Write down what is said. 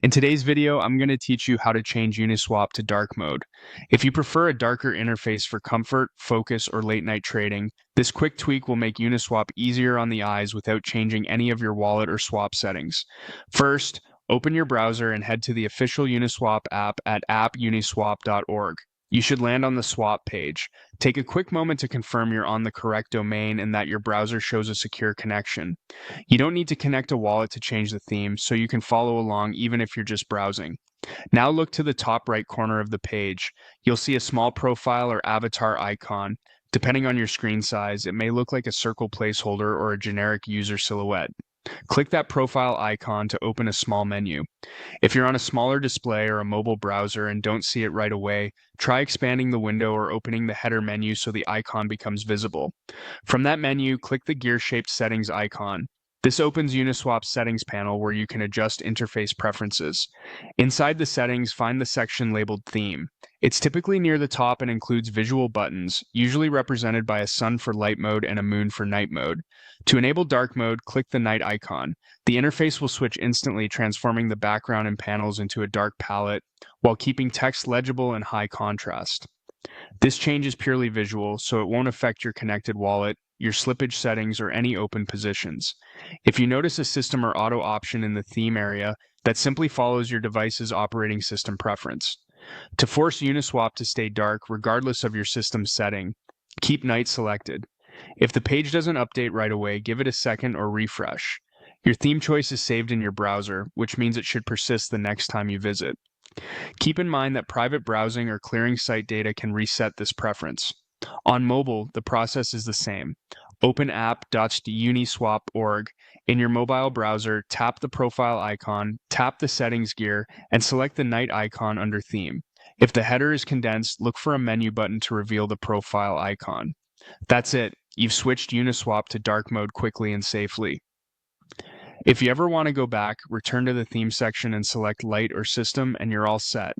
In today's video, I'm going to teach you how to change UniSwap to dark mode. If you prefer a darker interface for comfort, focus, or late night trading, this quick tweak will make UniSwap easier on the eyes without changing any of your wallet or swap settings. First, open your browser and head to the official UniSwap app at appuniswap.org. You should land on the swap page. Take a quick moment to confirm you're on the correct domain and that your browser shows a secure connection. You don't need to connect a wallet to change the theme, so you can follow along even if you're just browsing. Now look to the top right corner of the page. You'll see a small profile or avatar icon. Depending on your screen size, it may look like a circle placeholder or a generic user silhouette. Click that profile icon to open a small menu. If you're on a smaller display or a mobile browser and don't see it right away, try expanding the window or opening the header menu so the icon becomes visible. From that menu, click the gear-shaped settings icon. This opens Uniswap's settings panel where you can adjust interface preferences. Inside the settings, find the section labeled Theme. It's typically near the top and includes visual buttons, usually represented by a sun for light mode and a moon for night mode. To enable dark mode, click the night icon. The interface will switch instantly, transforming the background and panels into a dark palette, while keeping text legible and high contrast. This change is purely visual, so it won't affect your connected wallet, your slippage settings, or any open positions. If you notice a system or auto option in the theme area, that simply follows your device's operating system preference. To force Uniswap to stay dark regardless of your system's setting, keep night selected. If the page doesn't update right away, give it a second or refresh. Your theme choice is saved in your browser, which means it should persist the next time you visit. Keep in mind that private browsing or clearing site data can reset this preference. On mobile, the process is the same. Open app.uniswap.org. In your mobile browser, tap the profile icon, tap the settings gear, and select the night icon under theme. If the header is condensed, look for a menu button to reveal the profile icon. That's it. You've switched Uniswap to dark mode quickly and safely. If you ever want to go back, return to the theme section and select light or system, and you're all set.